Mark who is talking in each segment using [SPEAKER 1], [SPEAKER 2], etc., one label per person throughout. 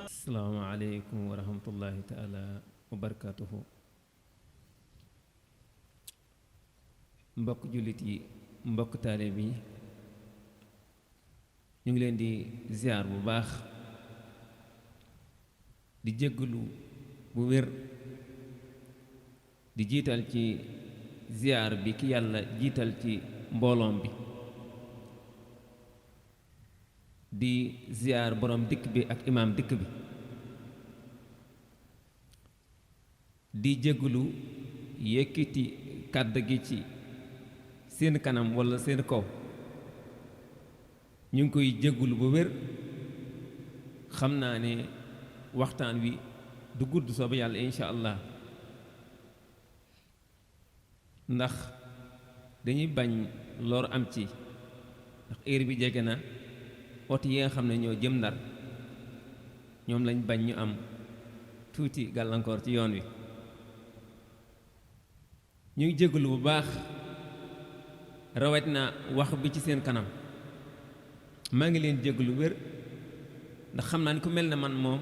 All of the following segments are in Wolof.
[SPEAKER 1] asalaamaaleykum wa rahmatullahi taala wa barakatuhu. mbokk jullit yi, mbokk taalibe yi, ñu ngi leen di ziar bu baax, di jéggalu bu wér, di jiital ci ziar bi ki yàlla jiital ci mbooloom bi, di ziar borom dikk bi ak imaam dikk bi, di jéggulu yëkkati kàddu gi ci seen kanam walla seen kaw. ñu ngi koy jéggulu bu wér, xam naa ne waxtaan wi du gudd soobu yàlla insha allah, ndax dañuy bañ lor am ci, ndax heure bi jege na. oto yi nga xam ne ñoo jëm Ndar ñoom lañ bañ ñu am tuuti gàllankoor ci yoon wi. ñu ngi jégalu bu baax, rawat na wax bi ci seen kanam. maa ngi leen jégalu wér, ndax xam naa ni ku mel ne man moom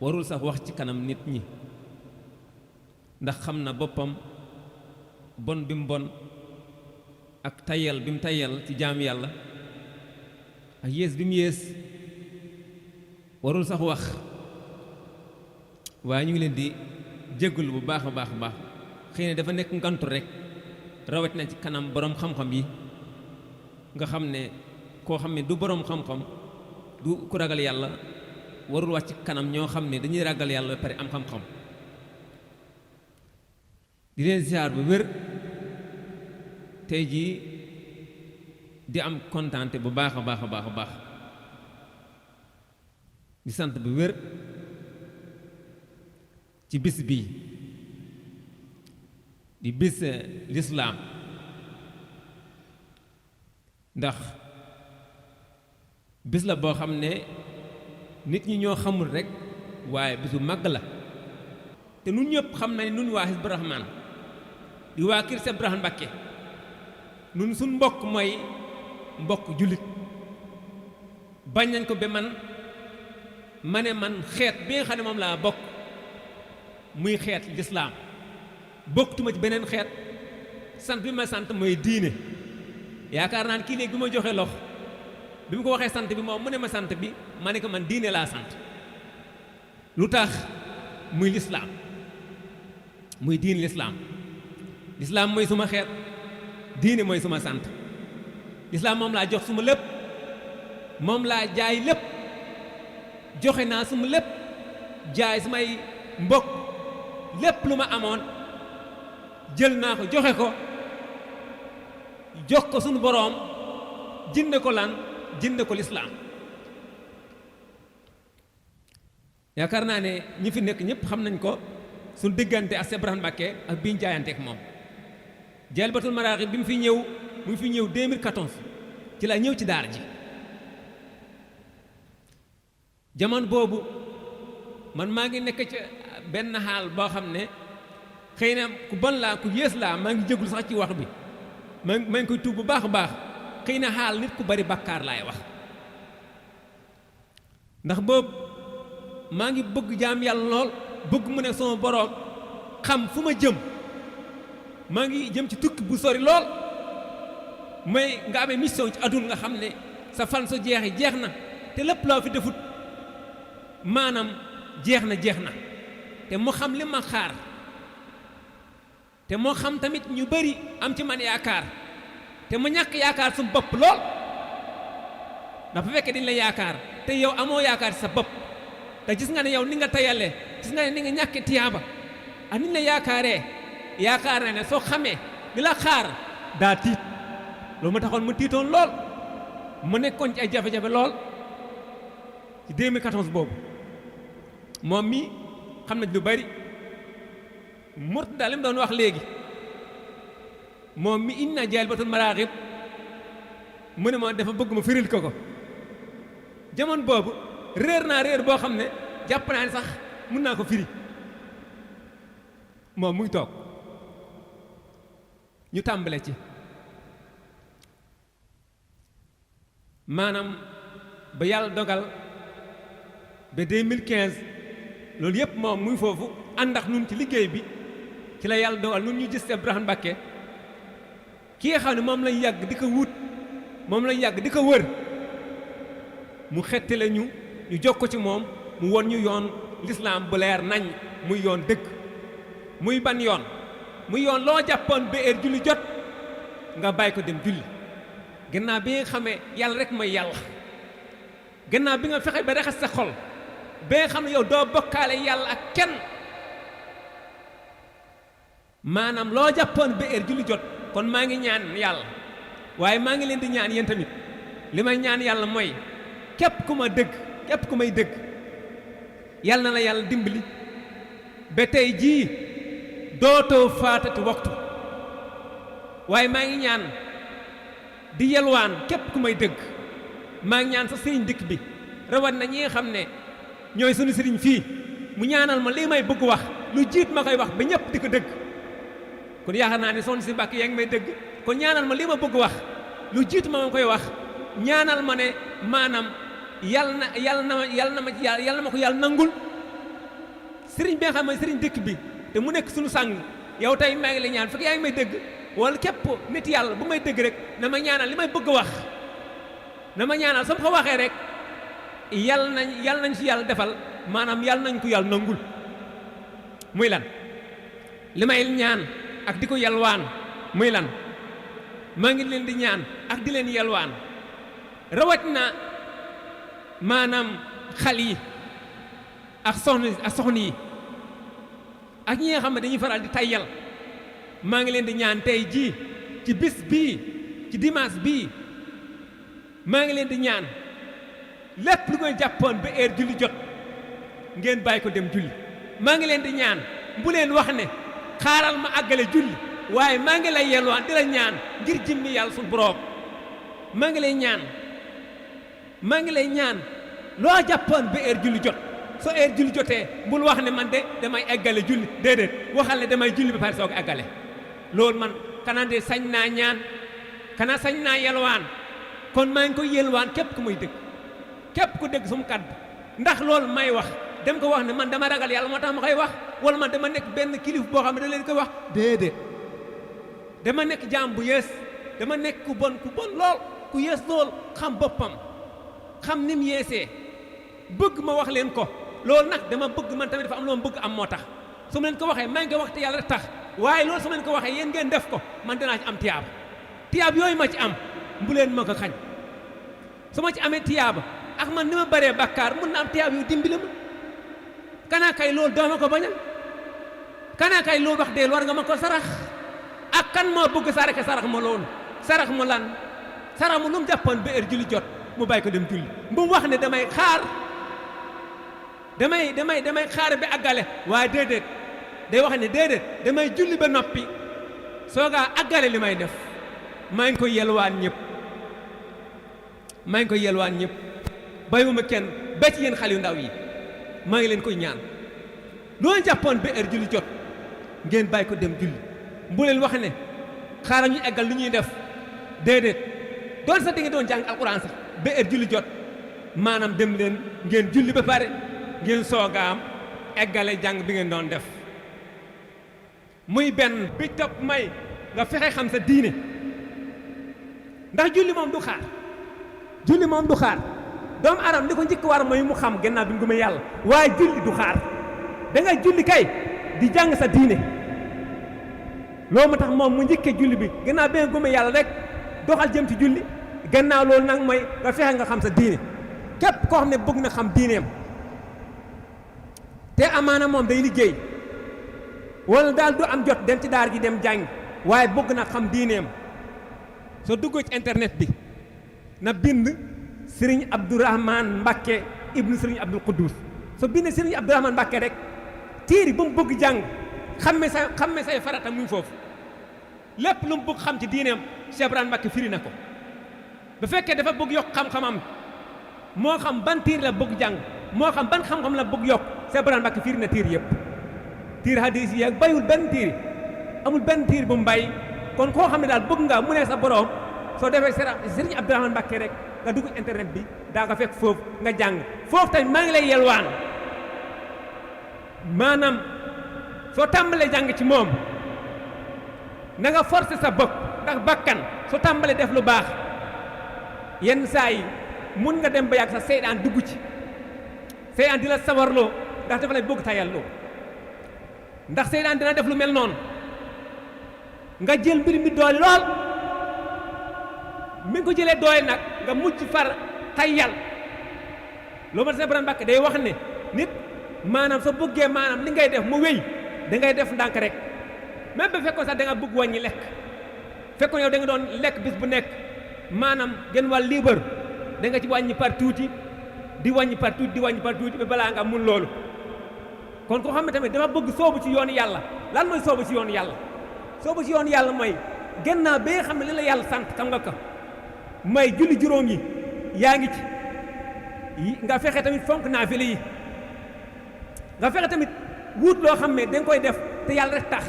[SPEAKER 1] warul sax wax ci kanam nit ñi, ndax xam na boppam bon bi mu bon ak tayal bi mu tayal ci jaam yàlla ak yées bi mu yées, warul sax wax. waaye ñu ngi leen di jégalu bu baax a baax a baax. xëy na dafa nekk ngantu rek, rawat na ci kanam boroom xam-xam yi, nga xam ne koo xam ne du boroom xam-xam, du ku ragal yàlla, warul wax ci kanam ñoo xam ne dañuy ragal yàlla ba pare am xam-xam. di leen ziar bu wér, tey jii di am kontaante bu baax a baax a baax a baax, di sant bu wér ci bis bii di bis lislaam, ndax bis la boo xam ne nit ñi ñoo xamul rekk, waaye bisu màgg la. te nun ñëpp xam na ne nun waa Hizbut Rahmaan di waa kër Cheikh Ibrahima Mbacké, nun suñ mbokk mooy mbokk jullit. bañ nañ ko ba ma ne man xeet bi nga xam ne moom laa bokk muy xeet lislaam, bokkutuma ci beneen xeet. sant bi ma sant mooy diine. yaakaar naa ne kii léegi bi ma joxe lox bi mu ko waxee sant bi moom mu ne ma sant bi, ma ne ko man diine laa sant. lu tax? muy lislaam, muy diine lislaam. lislaam mooy suma xeet, diine mooy suma sant. lislaam moom laa jox suma lépp, moom laa jaay lépp, joxe naa suma lépp, jaay sumay mbokk lépp lu ma amoon jël naa ko joxe ko, jox ko sunu boroom, jënde ko lan? jënde ko lislaam. yaakaar naa ne ñi fi nekk ñëpp xam nañ ko, suñu diggante ak Cheikh Ibrahima Mbacké ak biñ jaayanteek moom. Jalbatul Maraaxib bi mu fi ñëw 2014 ci laa ñëw ci daara ji. jamono boobu man maa ngi nekk ca benn xaal boo xam ne xëy na ku bon laa, ku yées laa, maa ngi jégul sax ci wax bi, maa ngi koy tuub bu baax a baax. xëy na xaal nit ku bari bàkkaar laay wax, ndax boobu maa ngi bëgg jaam yàlla lool, bëgg mu ne sama boroom xam fu ma jëm. maa ngi jëm ci tukki bu sori lool, may nga amee mission ci àdduna nga xam ne sa fan su jeexee jeex na, te lépp loo fi defut maanaam jeex na te mu xam li ma xaar te moo xam tamit ñu bari am ci man yaakaar te mu ñàkk yaakaar su bopp lool dafa fekkee dañ la yaakaar te yow amoo yaakaar sa bopp te gis nga ne yow ni nga tayalee gis nga ne ni nga ñàkkee tiyaaba ak ni ñu la yaakaaree yaakaar na ne soo xamee li la xaar daa tiit loolu ma taxoon mu tiitoon lool mu nekkoon ci ay jafe-jafe lool ci 2014 boobu moom mi xam na lu bari Murtada li mu doon wax léegi moom mi inna jalbatul maraaxib mu ne ma dafa bëgg ma firil ko jamono boobu réer naa réer boo xam ne jàpp naa ne sax mun naa ko firi moom muy toog ñu tàmbale ci maanaam ba yàlla dogal ba 2015 loolu yëpp moom muy foofu ànd ak nun ci liggéey bi ci la yàlla dogal nun ñu gis Cheikh Ibrahima Mbacké ki nga xam ne moom lañ yàgg di ko wut moom lañ yàgg di ko wër mu xetti la ñu jokko ci moom mu won ñu yoon lislaam bu leer nañ muy yoon dëgg muy ban yoon muy yoon loo jàppoon ba heure julli jot nga bàyyi ko dem julli gannaaw bi nga xamee yàlla rek mooy yàlla gannaaw bi nga fexe ba raxas sa xol ba nga xam ne yow doo bokkaale yàlla ak kenn maanaam loo jàppoon ba heure julli jot kon maa ngi ñaan yàlla waaye maa ngi leen di ñaan yéen tamit li may ñaan yàlla mooy képp ku ma dëgg képp ku may dëgg yàlla na la yàlla dimbali ba tey jii dootoo faatati waxtu waaye maa ngi ñaan di yelwaan képp ku may dëgg maa ngi ñaan sa sëriñ dëkk bi rawat na ñi nga xam ne ñooy sunu sëriñ fii mu ñaanal ma lii may bëgg wax lu jiit ma koy wax ba ñëpp di ko dëgg kon yaakaar naa ne soxna si Mbàkke yaa ngi may dëgg kon ñaanal ma lii ma bëgg wax lu jiit ma koy wax ñaanal ma ne maanaam yàlla na ma ko yàlla nangul sëriñ bi nga xam ne sëriñ dëkk bi te mu nekk suñu sàng yow tey maa ngi lay ñaan fekk yaa ngi may dëgg wala képp nit yàlla bu may dëgg rek na ma ñaanal li may bëgg wax na ma ñaanal sama ko waxee rek yàlla nañ ci yàlla defal maanaam yàlla nañ ko yàlla nangul muy lan li may ñaan ak di ko yalwaan muy lan maa ngi leen di ñaan ak di leen yalwaan rawat na maanaam xal yi ak soxna yi ak ñi nga xam ne dañuy faral di tayyal maa ngi leen di ñaan tey jii ci bis bii ci dimanche bii maa ngi leen di ñaan lépp lu ngeen jàppoon ba heure julli jot ngeen bàyyi ko dem julli maa ngi leen di ñaan bu leen wax ne xaaral ma àggale julli waaye maa ngi lay yelwaan di la ñaan ngir jimmi yàlla suñu borom maa ngi lay ñaan loo jàppoon ba heure julli jot soo heure julli jotee bul wax ne man de damay eggale julli déedéet waxal ne damay julli ba pare soog eggale loolu man kanaa de sañ naa ñaan kanaa sañ naa yelwaan kon maa ngi koy yelwaan képp ku muy dëgg képp ku dégg suma kàddu ndax loolu may wax dem ko wax ne man dama ragal yàlla moo tax ma koy wax wala man dama nekk benn kilif boo xam ne da leen koy wax déedéet dama nekk jaam bu yées dama nekk ku bon lool ku yées lool xam boppam xam ni mu yeesee bëgg ma wax leen ko loolu nag dama bëgg man tamit dafa am loo ma bëgg am moo tax su ma leen ko waxee maa ngi koy wax te yàlla rek tax waaye loolu su ma leen ko waxee yéen ngeen def ko man dinaa ci am tiyaaba yooyu ma ci am bu leen ma ko xañ su ma ci amee tiyaaba ak man ni ma bëree bàkkaar mun na am tiyaaba yu dimbali ma kanaa kay loolu doo ma ko bañal kanaa kay loolu wax dee war nga ma ko sarax ak kan moo bëgg sarax ma loolu sarax mu lan sarax mu lu mu jàppoon ba heure julli jot mu bàyyi ko dem julli bu mu wax ne damay xaar damay xaar bi àggale waaye déedéet day wax ne déedéet damay julli ba noppi soogaa àggale li may def maa ngi koy yelwaan ñëpp bàyyiwuma kenn ba ci yéen xale yu ndaw yi maa ngi leen koy ñaan loolu jàppoon ba heure julli jot ngeen bàyyi ko dem julli bu leen wax ne xaaral ñu eggal lu ñuy def déedéet doon sax di nga doon jàng alxuraan sax ba heure julli jot maanaam dem leen ngeen julli ba pare ngeen soogaam eggale jàng bi ngeen doon def muy benn bi topp may nga fexe xam sa diine ndax julli moom du xaar doomu aadama li ko njëkk war mooy mu xam gannaaw bi ñu gëmee yàlla waaye julli du xaar da ngay julli kay di jàng sa diine loolu moo tax moom mu njëkkee julli bi gannaaw bi nga gëmee yàlla rek doxal jëm ci julli gannaaw loolu nag mooy nga fexe nga xam sa diine képp koo xam ne bëgg na xam diineem te amaana moom day liggéey wala daal du am jot dem ci daar ji dem jàng waaye bëgg na xam diineem soo duggoo ci internet bi na bind Serigne Abdourahmane Mbacké ibnu Serigne Abdoul Quddus soo bindee Serigne Abdourahmane Mbacké rek téere ba mu bëgg jàng xamme say farata mu ngi foofu lépp lu mu bëgg xam ci diineem Cheikh Ibrahima Mbacké firi na ko bu fekkee dafa bëgg yokk xam-xamam moo xam ban téere la bëgg jàng moo xam ban xam-xam la bëgg yokk Cheikh Ibrahima Mbacké firi na téere yëpp téere hadis yi ak bàyyiwul benn téere amul benn téere bu mu bàyyi kon koo xam ne daal bëgg nga mu ne sa borom soo defee Serigne Abdourahmane Mbacké rek nga dugg internet bi daa ko fekk foofu nga jàng foofu tamit maa ngi lay yelwaan maanaam soo tàmbalee jàng ci moom na nga forcer sa bopp ndax bakkan soo tàmbalee def lu baax yenn saa yi mun nga dem ba yàgg sa seydaan dugg ci seydaan di la sawarloo ndax dafa lay bëgg tayalloo ndax seydaan dina def lu mel noonu nga jël mbir mi doole lool mi ngi ko jëlee doole nag nga mujj far tayyal loo ma Cheikh Ibrahima Mbacké day wax ne nit maanaam soo bëggee maanaam li ngay def mu wéy da ngay def ndànk rek même ba fekkoon sax da nga bëgg wàññi lekk fekkoon yow da nga doon lekk bis bu nekk maanaam gën wàll liibar da nga ci wàññi par tuuti di wàññi par tuuti di wàññi par tuuti ba balaa nga mun loolu kon koo xam ne tamit dafa bëgg soobu ci yoonu yàlla lan mooy soobu ci yoonu yàlla soobu ci yoonu yàlla mooy gannaaw ba nga xam ne li la yàlla sant xam nga ko may julli juróom yi yaa ngi ci nga fexe tamit fonk naafile yi nga fexe tamit wut loo xam ne danga koy def te yàlla rek tax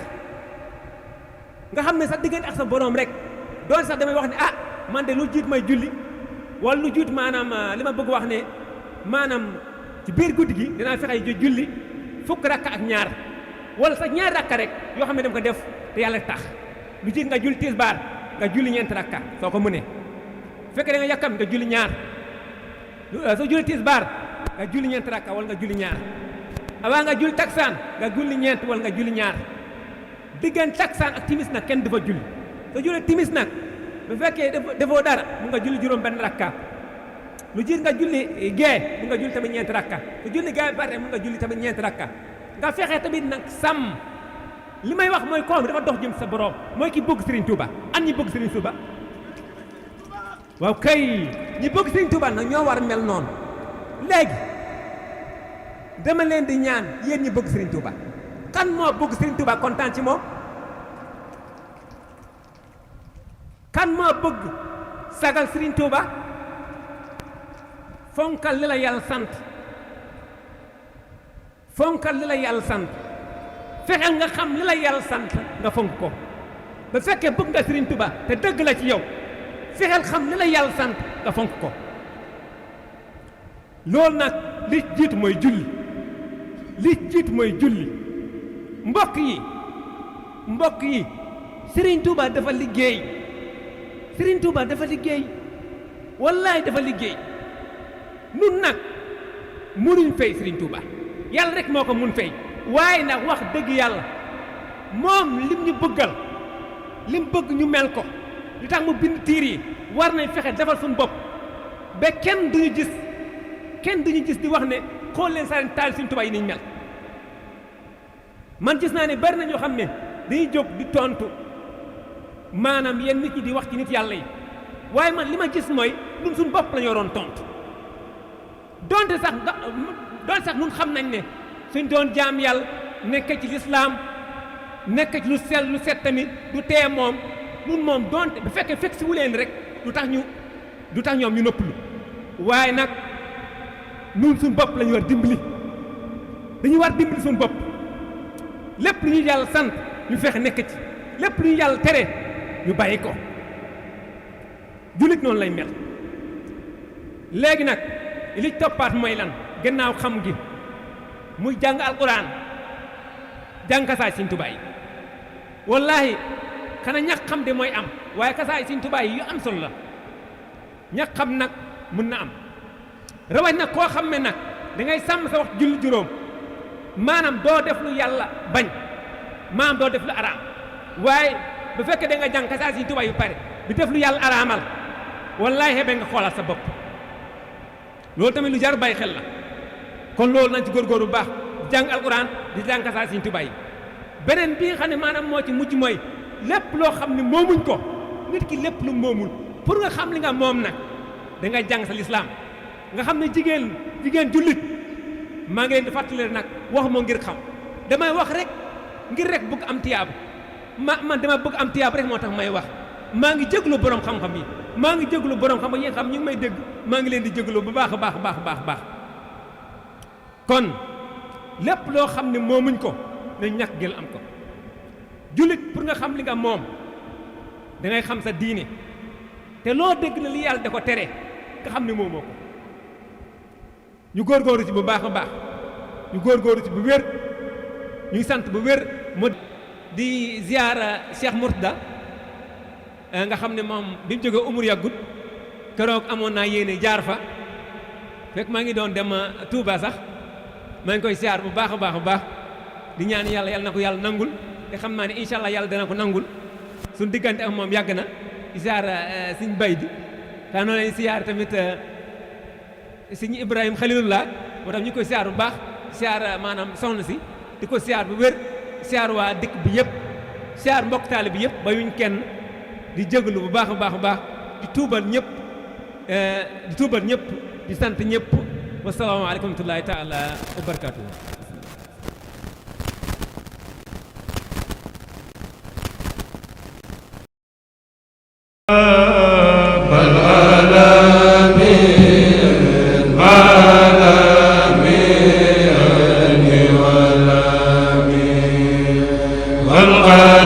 [SPEAKER 1] nga xam ne sax diggante ak sa borom rek doon sax damay wax ne ah man de lu jiit may julli wala lu jiit maanaam li ma bëgg wax ne maanaam ci biir guddi gi dinaa fexe julli fukk rakka ak ñaar wala sax ñaar rakka rek yoo xam ne dama ko def te yàlla rek tax lu jiit nga julli tisbaar nga julli ñeenti rakka soo ko mënee fekkee da nga yàkkam nga julli ñaar soo julli tisbaar nga julli ñeenti rakka wala nga julli ñaar avant nga julli taksaan nga julli ñeent wala nga julli ñaar diggante taksaan ak timis nag kenn dafa julli soo julli timis nag bu fekkee defoo dara mun nga julli juróom benn rakka lu jiit nga julli gee mun nga julli tamit ñeenti rakka su julli gee ba pare mun nga julli tamit ñeenti rakka nga fexe tamit nag sàmm li may wax mooy koom dafa dox jëm sa borom mooy ki bëgg Serigne Touba an ñi bëgg Serigne Touba waaw kay ñi bëgg Serigne Touba nag ñoo war mel noonu léegi dama leen di ñaan yéen ñi bëgg Serigne Touba kan moo bëgg Serigne Touba kontaan ci moom kan moo bëgg sagal Serigne Touba fonkal li la yàlla sant fonkal li la yàlla sant fexeel nga xam li la yàlla sant nga fonk ko ba fekkee bëgg nga Serigne Touba te dëgg la ci yow fexeel xam li la yàlla sant nga fonk ko loolu nag li jiitu mooy julli li jiitu mooy julli mbokk yi Serigne Touba dafa liggéey Serigne Touba dafa liggéey wallaay dafa liggéey nun nag mënuñ fay Serigne Touba yàlla rek moo ko mun fay waaye nag wax dëgg yàlla moom lim ñu bëggal lim bëgg ñu mel ko li tax mu bind tiir yi war nañ fexe defal suñu bopp ba kenn duñu gis di wax ne xool leen saa taal Serigne Touba yi niñ mel man gis naa ne bari na ñoo xam ne dañuy jóg di tontu maanaam yenn nit ñi di wax ci nit yàlla yi waaye man li ma gis mooy ñun suñu bopp la ñu waroon tontu donte sax ñun xam nañ ne suñ doon jaam yàlla nekk ci lislaam nekk ci lu sell lu set tamit du tee moom ñun moom donte bu fekkee fekk si wuleen rek du tax ñoom ñu noppalu waaye nag ñun suñu bopp la ñu war dimbali dañu war dimbali suñu bopp lépp lu ñu yàlla sant ñu fexe nekk ci lépp lu ñu yàlla tere ñu bàyyi ko jullit noonu lay mel léegi nag li toppaat mooy lan gannaaw xam gi muy jàng alquran jàng kasaay Sëriñ Tuubaa yi wallaahi xanaa ñàkk xam de mooy am waaye kasaay Sëriñ Tuubaa yi yu am solo la ñàkk xam nag mën na am rawat nag koo xam ne nag da ngay sàmm sa wax julli juróom maanaam doo def lu yàlla bañ maanaam doo def lu araam waaye bu fekkee da nga jàng xasaay Sëriñ Tuubaa yu pare di def lu yàlla araamal wallaahi xebe nga xoolaat sa bopp loolu tamit lu jar bàyyi xel la kon loolu nañ ci góorgóorlu bu baax di jàng alquran di jàng xasaay Sëriñ Tuubaa yi beneen bi nga xam ne maanaam moo ci mujj mooy lépp loo xam ne moomuñ ko nit ki lépp lu moomul pour nga xam li nga moom nag da ngay jàng sa lislaam nga xam ne jigéen jullit maa ngi leen di fàttali nag wax moo ngir xam damay wax rek ngir rek bëgg am tiyaab man dama bëgg am tiyaab rek moo tax may wax maa ngi jéglu borom xam-xam yi maa ngi jéglu borom xam-xam yi nga xam ñu ngi may dégg maa ngi leen di jéglu bu baax a baax baax baax baax kon lépp loo xam ne moomuñ ko na ñàkk gël am ko jullit pour nga xam li nga moom da ngay xam sa diine te loo dégg na li yàlla da ko tere nga xam ne moomoo ko ñu góorgóorlu ci bu baax a baax ñu góorgóorlu ci bu wér ñu ngi sant bu wér mu di ziyaara Cheikh Mourtada nga xam ne moom bi mu jógee umur yàggut keroog amoon naa yéene jaar fa fekk maa ngi doon dem Touba sax maa ngi koy ziyaar bu baax a baax a baax di ñaan yàlla yàlla na ko yàlla nangul te xam naa ne incha allah yàlla dana ko nangul suñu diggante ak moom yàgg na ziyaar Sëñ Bay di taa noonu lañ ziyaar tamit Sëñ Ibrahima Xalilullah moo tax ñu koy ziyaar bu baax ziyaar maanaam soxna si di ko ziyaar bu wér ziyaar waa dëkk bi yëpp ziyaar mbokk taali bi yëpp bayuñ kenn di jégalu bu baax a baax a baax di tuubal ñëpp di sant ñëpp wasalaamaaleykum wa rahmatullaahi taala wa barakaatuh
[SPEAKER 2] والغالب